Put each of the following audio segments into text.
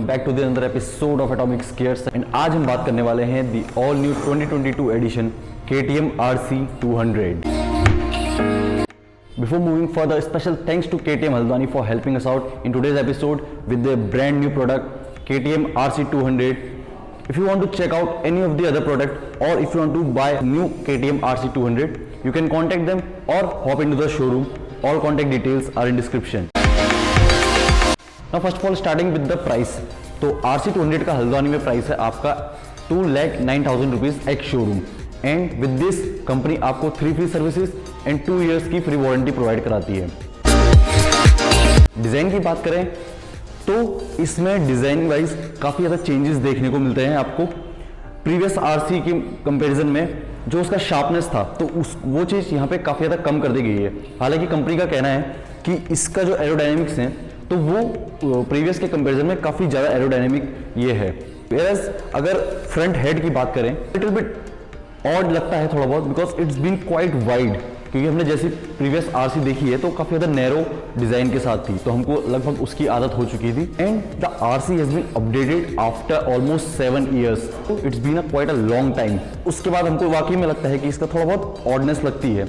Welcome back to the another episode of atomic scares. And आज हम बात करने वाले हैं the all new 2022 edition KTM RC 200। Before moving further, special thanks to KTM Haldwani for helping us out in today's episode with their brand new product KTM RC 200. If you want to check out any of the other product or if you want to buy new KTM RC 200, you can contact them or hop into the showroom. All contact details are in description. Now first of all starting with the price, तो RC 200 का हल्द्वानी में price है आपका 2,09,000 rupees ex showroom. And with this company आपको 3 free services and 2 years की free warranty provide कराती है। Design की बात करें तो इसमें डिज़ाइन वाइज काफ़ी ज़्यादा चेंजेस देखने को मिलते हैं आपको। प्रीवियस RC के कंपैरिजन में जो उसका शार्पनेस था तो वो चीज़ यहाँ पे काफ़ी ज़्यादा कम कर दी गई है। हालांकि कंपनी का कहना है कि इसका जो एरोडायनेमिक्स है तो वो प्रीवियस के कंपैरिजन में काफ़ी ज़्यादा एरोडायनेमिक ये है। वेयरएज अगर फ्रंट हेड की बात करें लिटिल बिट ऑड लगता है थोड़ा बहुत, because it's been quite wide, क्योंकि हमने जैसी प्रीवियस RC देखी है तो काफ़ी ज़्यादा नैरो डिज़ाइन के साथ थी, तो हमको लगभग उसकी आदत हो चुकी थी। And the RC has been updated after almost 7 years, तो it's been a quite a long time. उसके बाद हमको वाकई में लगता है कि इसका थोड़ा बहुत ऑडनेस लगती है।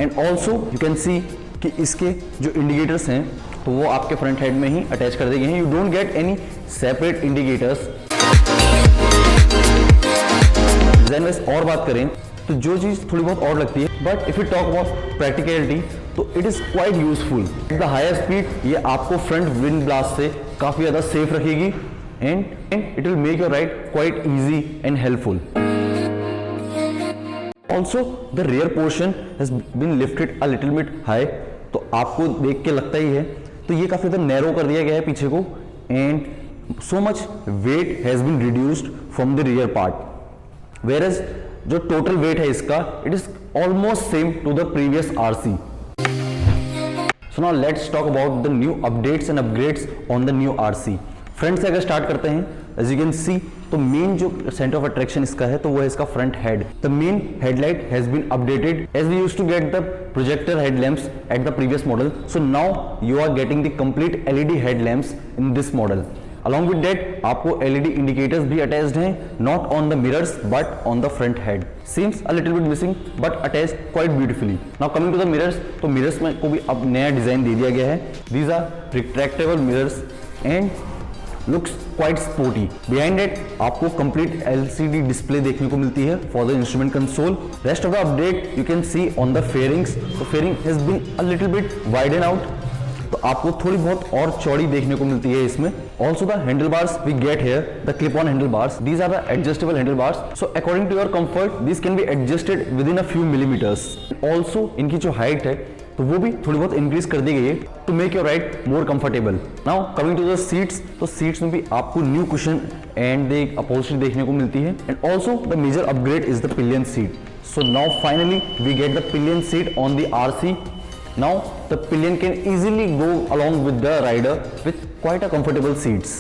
And also you can see कि इसके जो इंडिकेटर्स हैं तो वो आपके फ्रंट हेड में ही अटैच कर दिए गए हैं। You don't get any separate indicators. Design wise और बात करें तो जो चीज़ थोड़ी बहुत और लगती है, but if you talk about practicality तो it is quite useful. The higher speed ये आपको फ्रंट विंड ब्लास्ट से काफ़ी ज़्यादा सेफ रखेगी and it will make your ride quite easy and helpful. Also the rear portion has been lifted a little bit high, तो आपको देख के लगता ही है तो ये काफ़ी ज़्यादा नैरो कर दिया गया है पीछे को। And so much weight has been reduced from the rear part, whereas जो टोटल वेट है इसका it is almost same to the previous RC। So now let's talk about the new updates and upgrades on the new RC। Front से अगर start करते हैं, as you can see तो main जो centre of attraction इसका है तो वो है इसका front head. The main headlight has been updated as we used to get the projector headlamps at the previous model, so now you are getting the complete LED headlamps in this model. Along with that, आपको LED indicators भी attached हैं, not on the mirrors but on the front head. Seems a little bit missing but attached quite beautifully. Now coming to the mirrors, तो mirrors में को भी अब नया design दे दिया गया है। These are retractable mirrors and looks quite sporty. Behind it, आपको complete LCD display देखने को मिलती है for the instrument console. Rest of the update you can see on the fairings. So fairing has been a little bit widened out. तो आपको थोड़ी बहुत और चौड़ी देखने को मिलती है इसमें। Also the handle bars we get here the clip on handle bars, these are the adjustable handle bars, so according to your comfort this can be adjusted within a few millimetres. Also इनकी जो height है तो वो भी थोड़ी बहुत increase कर दी गई है to make your ride more comfortable. Now coming to the seats, तो सीट्स में भी आपको new cushion and the upholstery देखने को मिलती है। And also the major upgrade is the pillion seat. So now finally we get the pillion seat on the RC. Now the pillion can easily go along with the rider with quite a comfortable seats.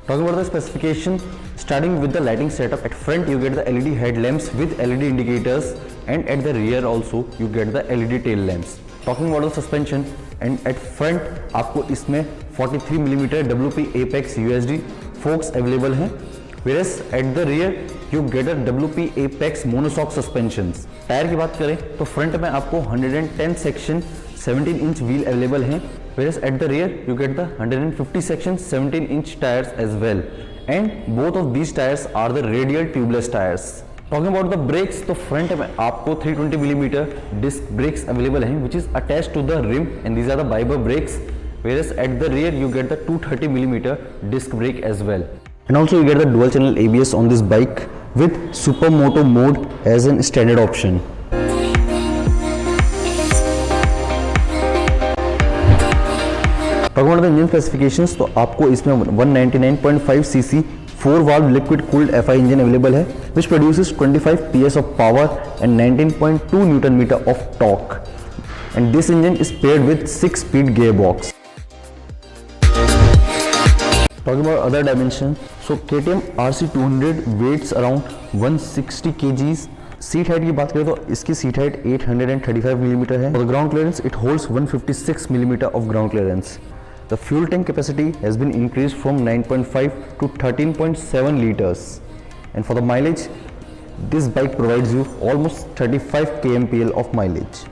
Talking about the specification, starting with the lighting setup, at front you get the LED headlamps with LED indicators and at the rear also you get the LED tail lamps. Talking about the suspension, and at front आपको इसमें 43 mm WP Apex USD forks available हैं, whereas at the rear you get a WP Apex monoshock suspensions. Tyre की बात करें तो front में आपको 110 section 17 inch wheel available हैं, whereas at the rear you get the 150 section 17 inch tires as well, and both of these tires are the radial tubeless tires. Talking about the brakes, तो front में आपको 320 mm disc brakes available हैं which is attached to the rim and these are the biber brakes, whereas at the rear you get the 230 mm disc brake as well. And also you get the dual channel ABS on this bike with Supermoto mode as an standard option. Talking about the engine specifications, तो आपको इसमें 199.5 cc 4 valve liquid cooled FI engine available है which produces 25 PS of power and 19.2 Newton meter of torque, and this engine is paired with 6-speed gearbox. Talking about other dimensions, so KTM RC 200 weighs around 160 kgs. Seat height की बात करें तो इसकी seat height 835 millimetre है और ground clearance it holds 156 millimetre of ground clearance. The fuel tank capacity has been increased from 9.5 to 13.7 liters, and for the mileage, this bike provides you almost 35 kmpl of mileage.